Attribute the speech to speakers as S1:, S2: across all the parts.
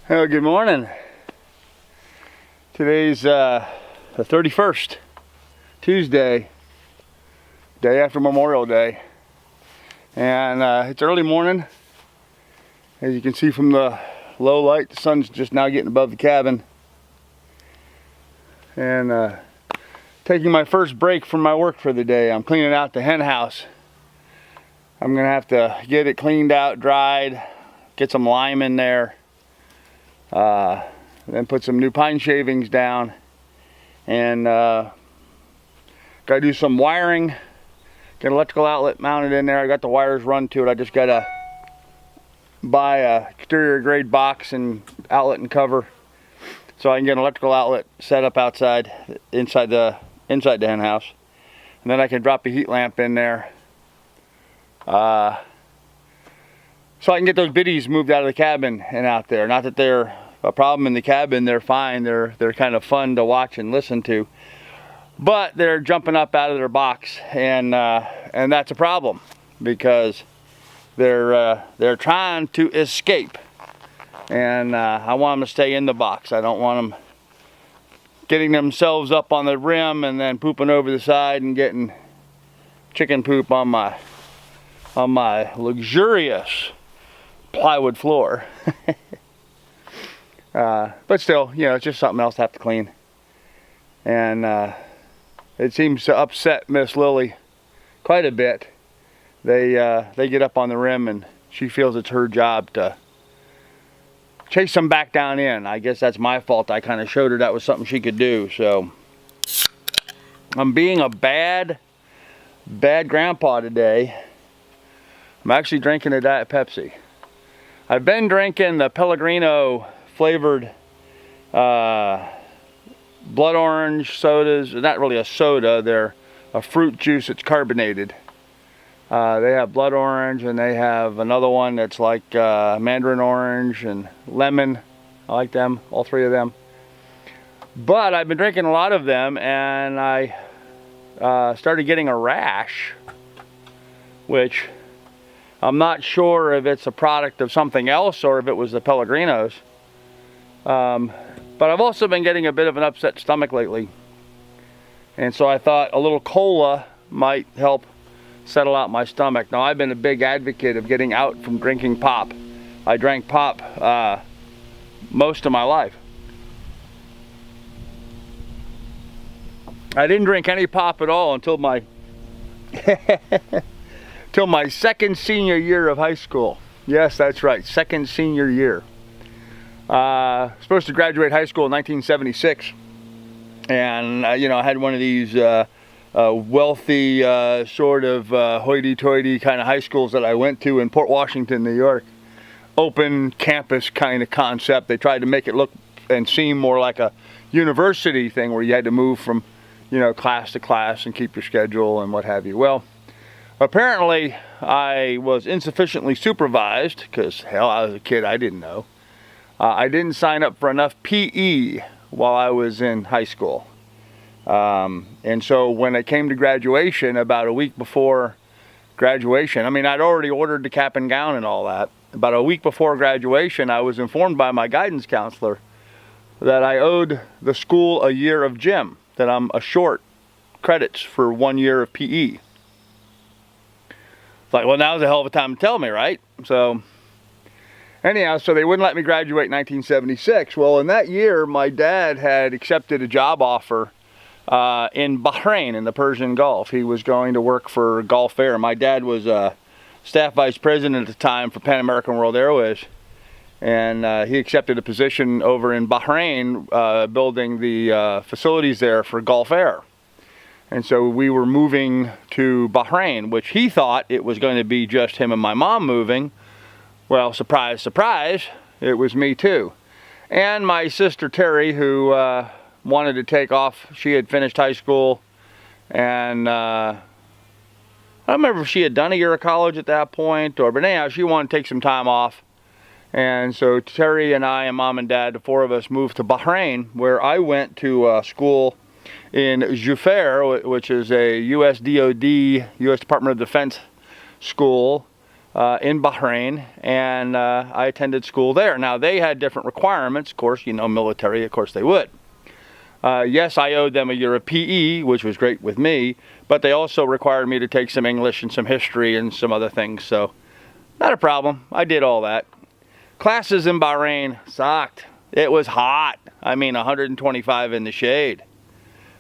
S1: Well, good morning. Today's the 31st, Tuesday, day after Memorial Day. And it's early morning. As you can see from the low light, the sun's just now getting above the cabin. And taking my first break from my work for the day. I'm cleaning out the hen house. I'm gonna have to get it cleaned out, dried, get some lime in there. Then put some new pine shavings down, and gotta do some wiring. Get an electrical outlet mounted in there. I got the wires run to it. I just gotta buy a exterior grade box and outlet and cover so I can get an electrical outlet set up outside, inside the hen house, and then I can drop a heat lamp in there. So I can get those biddies moved out of the cabin and out there. Not that they're a problem in the cabin, they're fine. They're kind of fun to watch and listen to. But they're jumping up out of their box, and that's a problem because they're trying to escape. And I want them to stay in the box. I don't want them getting themselves up on the rim and then pooping over the side and getting chicken poop on my luxurious plywood floor. But still, you know, it's just something else to have to clean. And it seems to upset Miss Lily quite a bit. They get up on the rim and she feels it's her job to chase them back down in. I guess that's my fault. I kind of showed her that was something she could do. So I'm being a bad grandpa today. I'm actually drinking a Diet Pepsi. I've been drinking the Pellegrino flavored blood orange sodas. They're not really a soda, they're a fruit juice that's carbonated. They have blood orange, and they have another one that's like mandarin orange and lemon. I like them, all three of them. But I've been drinking a lot of them, and I started getting a rash, which I'm not sure if it's a product of something else or if it was the Pellegrinos. But I've also been getting a bit of an upset stomach lately. And so I thought a little cola might help settle out my stomach. Now, I've been a big advocate of getting out from drinking pop. I drank pop most of my life. I didn't drink any pop at all until my till my second senior year of high school. Yes, that's right, second senior year. Supposed to graduate high school in 1976, and you know, I had one of these wealthy sort of hoity-toity kind of high schools that I went to in Port Washington, New York. Open campus kind of concept. They tried to make it look and seem more like a university thing where you had to move from, you know, class to class and keep your schedule and what have you. Well, apparently I was insufficiently supervised because, hell, I was a kid, I didn't know. I didn't sign up for enough PE while I was in high school. And so when it came to graduation, about a week before graduation, I mean, I'd already ordered the cap and gown and all that. About a week before graduation, I was informed by my guidance counselor that I owed the school a year of gym, that I'm short credits for 1 year of PE. It's like, well, now's a hell of a time to tell me, right? So anyhow, so they wouldn't let me graduate in 1976. Well, in that year, my dad had accepted a job offer in Bahrain, in the Persian Gulf. He was going to work for Gulf Air. My dad was staff vice president at the time for Pan American World Airways. And he accepted a position over in Bahrain, building the facilities there for Gulf Air. And so we were moving to Bahrain, which he thought it was going to be just him and my mom moving. Well, surprise, surprise, it was me too. And my sister Terry, who wanted to take off. She had finished high school, and I don't remember if she had done a year of college at that point, but anyhow, she wanted to take some time off. And so Terry and I and Mom and Dad, the four of us, moved to Bahrain, where I went to school in Jufair, which is a US DoD, US Department of Defense school in Bahrain, and I attended school there. Now, they had different requirements. Of course, military, of course they would. Yes, I owed them a year of PE, which was great with me, but they also required me to take some English and some history and some other things, so not a problem. I did all that. Classes in Bahrain sucked. It was hot. I mean, 125 in the shade.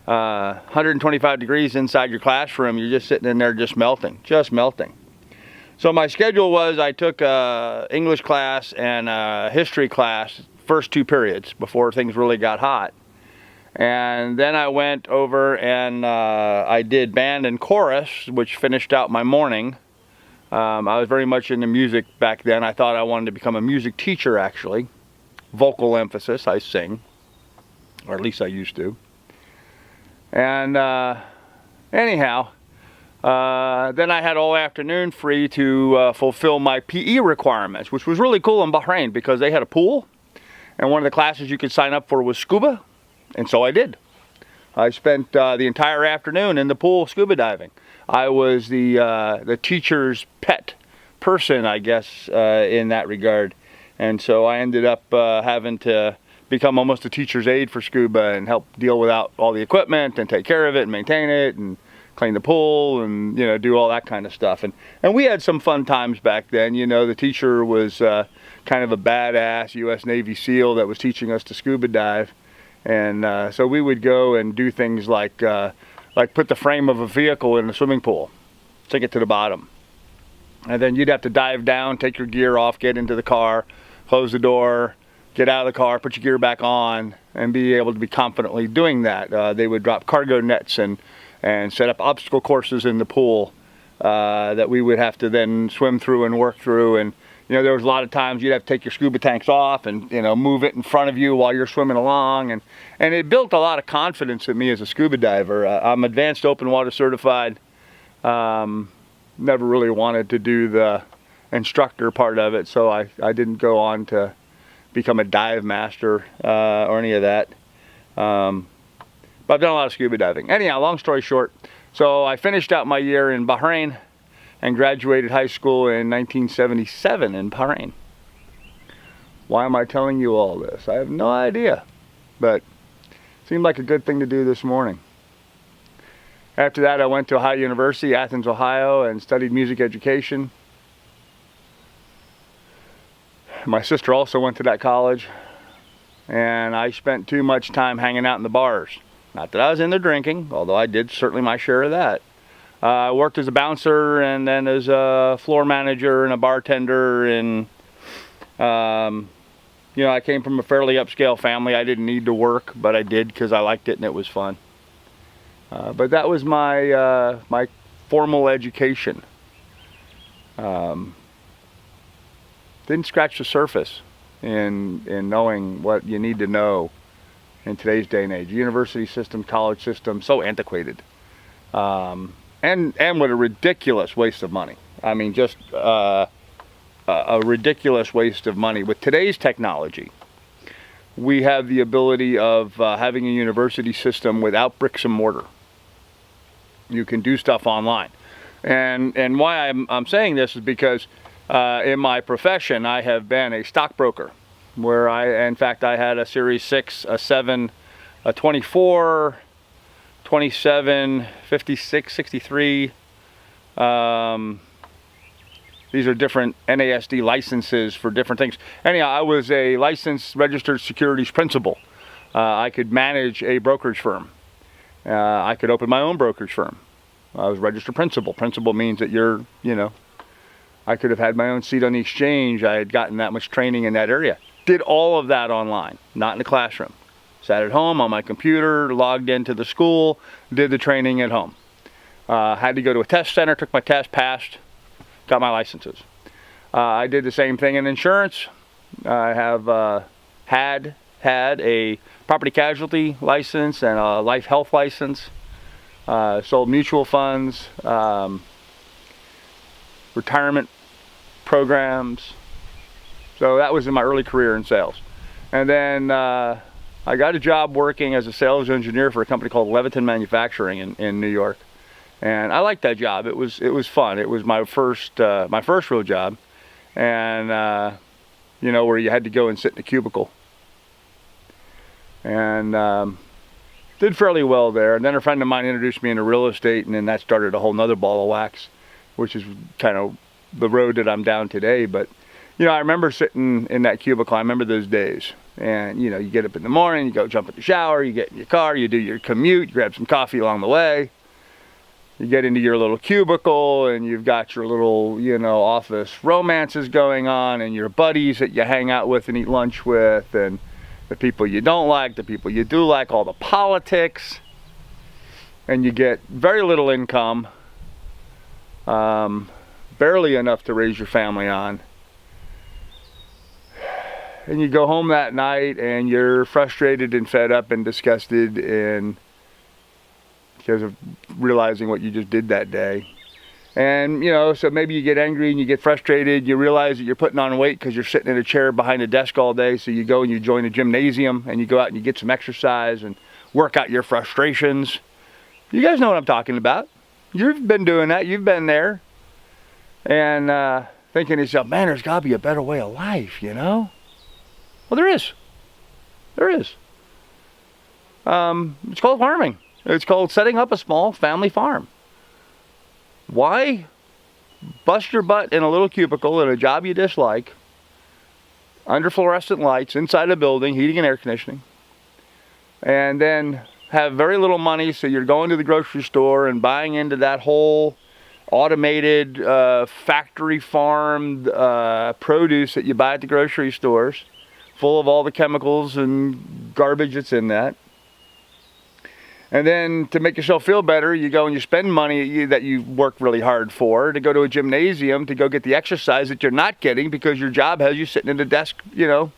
S1: 125 degrees inside your classroom. You're just sitting in there just melting, So my schedule was I took English class and history class first 2 periods before things really got hot. And then I went over and I did band and chorus, which finished out my morning. I was very much into music back then. I thought I wanted to become a music teacher, actually. Vocal emphasis, I sing. Or at least I used to. And anyhow, then I had all afternoon free to fulfill my PE requirements, which was really cool in Bahrain because they had a pool. And one of the classes you could sign up for was scuba. And so I did. I spent the entire afternoon in the pool scuba diving. I was the teacher's pet person, I guess, in that regard. And so I ended up having to become almost a teacher's aide for scuba and help deal with all the equipment and take care of it and maintain it and clean the pool and, do all that kind of stuff. And we had some fun times back then. The teacher was kind of a badass U.S. Navy SEAL that was teaching us to scuba dive. And so we would go and do things like put the frame of a vehicle in a swimming pool, sink it to the bottom. And then you'd have to dive down, take your gear off, get into the car, close the door, get out of the car, put your gear back on, and be able to be confidently doing that. They would drop cargo nets and set up obstacle courses in the pool that we would have to then swim through and work through. And there was a lot of times you'd have to take your scuba tanks off and, move it in front of you while you're swimming along. And it built a lot of confidence in me as a scuba diver. I'm advanced open water certified. Never really wanted to do the instructor part of it, so I didn't go on to become a dive master or any of that. But I've done a lot of scuba diving. Anyhow, long story short, so I finished out my year in Bahrain and graduated high school in 1977 in Bahrain. Why am I telling you all this? I have no idea, but it seemed like a good thing to do this morning. After that, I went to Ohio University, Athens, Ohio, and studied music education. My sister also went to that college, and I spent too much time hanging out in the bars. Not that I was into drinking, although I did certainly my share of that. I worked as a bouncer and then as a floor manager and a bartender, and I came from a fairly upscale family. I didn't need to work, but I did because I liked it and it was fun. But that was my my formal education. Didn't scratch the surface in knowing what you need to know in today's day and age. University system, college system, so antiquated. And what a ridiculous waste of money. I mean, just a ridiculous waste of money. With today's technology, we have the ability of having a university system without bricks and mortar. You can do stuff online. And why I'm saying this is because in my profession, I have been a stockbroker, where in fact, I had a Series 6, a 7, a 24, 27, 56, 63. These are different NASD licenses for different things. Anyhow, I was a licensed registered securities principal. I could manage a brokerage firm. I could open my own brokerage firm. I was registered principal. Principal means that you're, I could have had my own seat on the exchange. I had gotten that much training in that area. Did all of that online, not in the classroom. Sat at home on my computer, logged into the school, did the training at home. Had to go to a test center, took my test, passed, got my licenses. I did the same thing in insurance. I have had a property casualty license and a life health license. Sold mutual funds, retirement programs. So that was in my early career in sales. And then I got a job working as a sales engineer for a company called Leviton Manufacturing in New York. And I liked that job. It was fun. It was my first real job, and you know, where you had to go and sit in a cubicle. And did fairly well there. And then a friend of mine introduced me into real estate, and then that started a whole nother ball of wax, which is kind of the road that I'm down today. But you know, I remember sitting in that cubicle. I remember those days. And you know, you get up in the morning, you go jump in the shower, you get in your car, you do your commute, you grab some coffee along the way. You get into your little cubicle, and you've got your little, you know, office romances going on, and your buddies that you hang out with and eat lunch with, and the people you don't like, the people you do like, all the politics. And you get very little income, barely enough to raise your family on. And you go home that night, and you're frustrated and fed up and disgusted, and because of realizing what you just did that day. And you know, so maybe you get angry and you get frustrated. You realize that you're putting on weight because you're sitting in a chair behind a desk all day. So you go and you join a gymnasium, and you go out and you get some exercise and work out your frustrations. You guys know what I'm talking about. You've been doing that. You've been there. And thinking to yourself, man, there's got to be a better way of life, you know? Well, there is. There is. It's called farming. It's called setting up a small family farm. Why bust your butt in a little cubicle in a job you dislike, under fluorescent lights, inside a building, heating and air conditioning, and then have very little money, so you're going to the grocery store and buying into that whole automated factory farmed produce that you buy at the grocery stores, full of all the chemicals and garbage that's in that. And then to make yourself feel better, you go and you spend money that you worked really hard for to go to a gymnasium to go get the exercise that you're not getting because your job has you sitting at a desk, you know.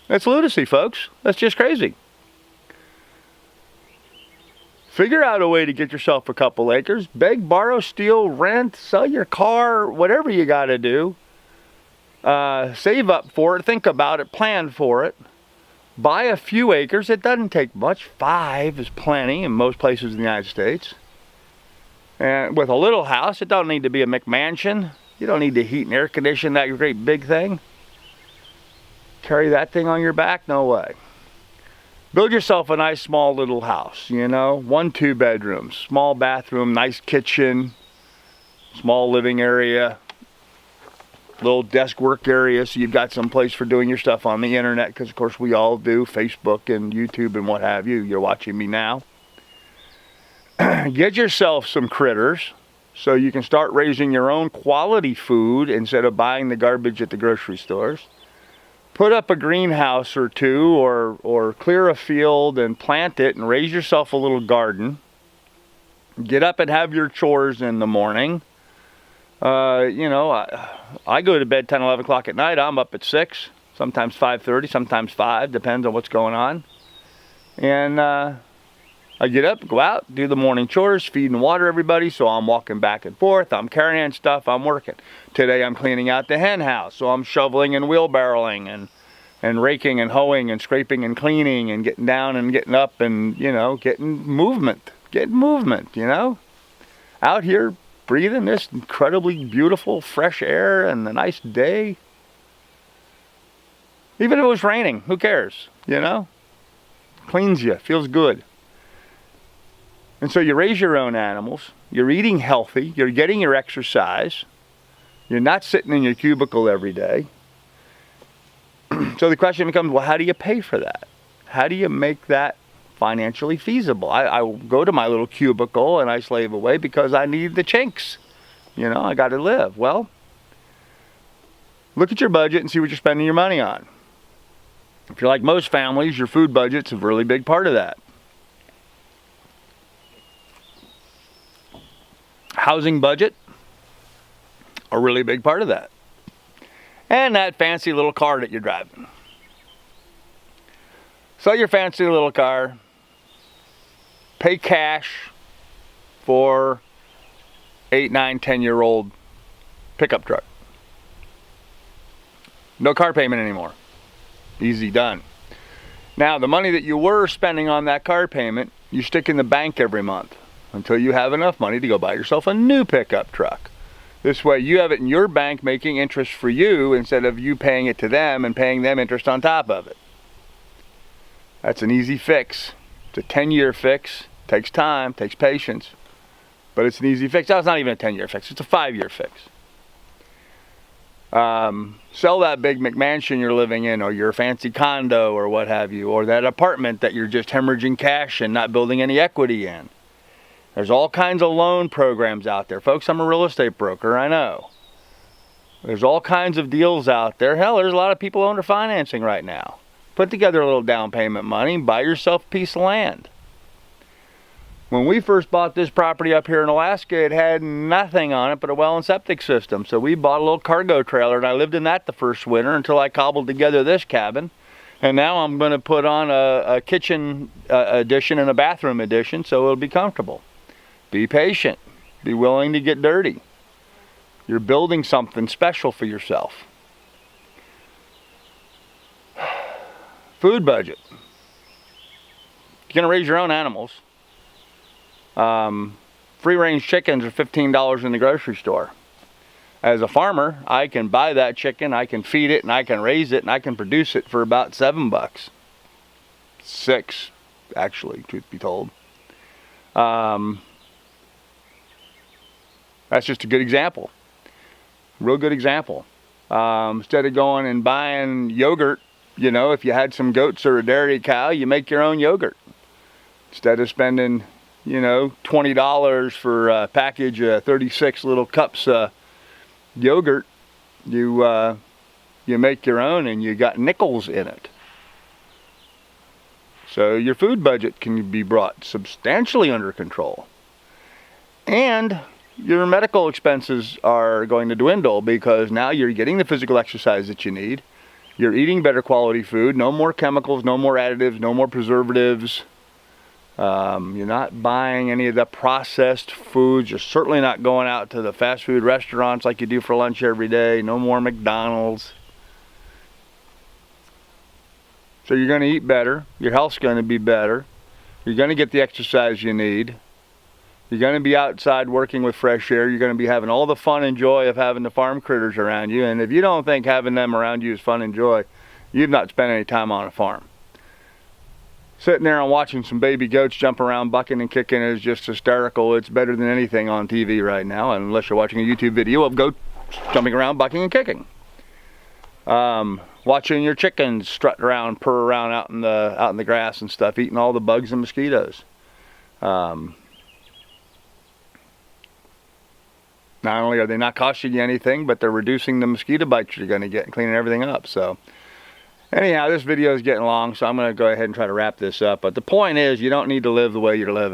S1: That's lunacy, folks. That's just crazy. Figure out a way to get yourself a couple acres. Beg, borrow, steal, rent, sell your car, whatever you got to do. Save up for it, think about it, plan for it. Buy a few acres. It doesn't take much. 5 is plenty in most places in the United States. And with a little house, it don't need to be a McMansion. You don't need to heat and air condition that great big thing. Carry that thing on your back? No way. Build yourself a nice small little house, you know, 1-2 bedrooms, small bathroom, nice kitchen, small living area, little desk work area, so you've got some place for doing your stuff on the internet, because of course we all do, Facebook and YouTube and what have you. You're watching me now. Get yourself some critters so you can start raising your own quality food instead of buying the garbage at the grocery stores. Put up a greenhouse or two, or clear a field and plant it and raise yourself a little garden. Get up and have your chores in the morning. You know, I go to bed 10, 11 o'clock at night. I'm up at 6, sometimes 5:30, sometimes 5, depends on what's going on. And I get up, go out, do the morning chores, feed and water everybody, so I'm walking back and forth, I'm carrying stuff, I'm working. Today I'm cleaning out the hen house, so I'm shoveling and wheelbarrowing and raking and hoeing and scraping and cleaning and getting down and getting up and, you know, getting movement, you know. Out here breathing this incredibly beautiful fresh air and a nice day. Even if it was raining, who cares, you know? Cleans you, feels good. And so you raise your own animals, you're eating healthy, you're getting your exercise, you're not sitting in your cubicle every day. So the question becomes, well, how do you pay for that? How do you make that financially feasible? I go to my little cubicle and I slave away because I need the chinks. You know, I got to live. Well, look at your budget and see what you're spending your money on. If you're like most families, your food budget's a really big part of that. Housing budget, a really big part of that. And that fancy little car that you're driving. Sell your fancy little car, pay cash for 8, 9, 10-year-old pickup truck. No car payment anymore. Easy done. Now, the money that you were spending on that car payment, you stick in the bank every month until you have enough money to go buy yourself a new pickup truck. This way you have it in your bank making interest for you instead of you paying it to them and paying them interest on top of it. That's an easy fix. It's a 10-year fix. Takes time, takes patience, but it's an easy fix. That's not even a 10-year fix. It's a 5-year fix. Sell that big McMansion you're living in, or your fancy condo, or what have you, or that apartment that you're just hemorrhaging cash and not building any equity in. There's all kinds of loan programs out there. Folks, I'm a real estate broker, I know. There's all kinds of deals out there. Hell, there's a lot of people under financing right now. Put together a little down payment money and buy yourself a piece of land. When we first bought this property up here in Alaska, it had nothing on it but a well and septic system. So we bought a little cargo trailer, and I lived in that the first winter until I cobbled together this cabin. And now I'm going to put on a kitchen addition and a bathroom addition so it'll be comfortable. Be patient. Be willing to get dirty. You're building something special for yourself. Food budget. You're going to raise your own animals. Free-range chickens are $15 in the grocery store. As a farmer, I can buy that chicken, I can feed it, and I can raise it, and I can produce it for about $7. 6, actually, truth be told. That's just a good example. Real good example. Instead of going and buying yogurt, you know, if you had some goats or a dairy cow, you make your own yogurt. Instead of spending, you know, $20 for a package of 36 little cups of yogurt, you make your own, and you got nickels in it. So your food budget can be brought substantially under control. And your medical expenses are going to dwindle because now you're getting the physical exercise that you need. You're eating better quality food, no more chemicals, no more additives, no more preservatives. You're not buying any of the processed foods. You're certainly not going out to the fast food restaurants like you do for lunch every day. No more McDonald's. So you're going to eat better. Your health's going to be better. You're going to get the exercise you need. You're going to be outside working with fresh air. You're going to be having all the fun and joy of having the farm critters around you. And if you don't think having them around you is fun and joy, you've not spent any time on a farm. Sitting there and watching some baby goats jump around bucking and kicking is just hysterical. It's better than anything on TV right now, unless you're watching a YouTube video of goats jumping around, bucking and kicking. Watching your chickens strut around, purr around out in the grass and stuff, eating all the bugs and mosquitoes. Not only are they not costing you anything, but they're reducing the mosquito bites you're going to get and cleaning everything up. So anyhow, this video is getting long, so I'm going to go ahead and try to wrap this up. But the point is, you don't need to live the way you're living.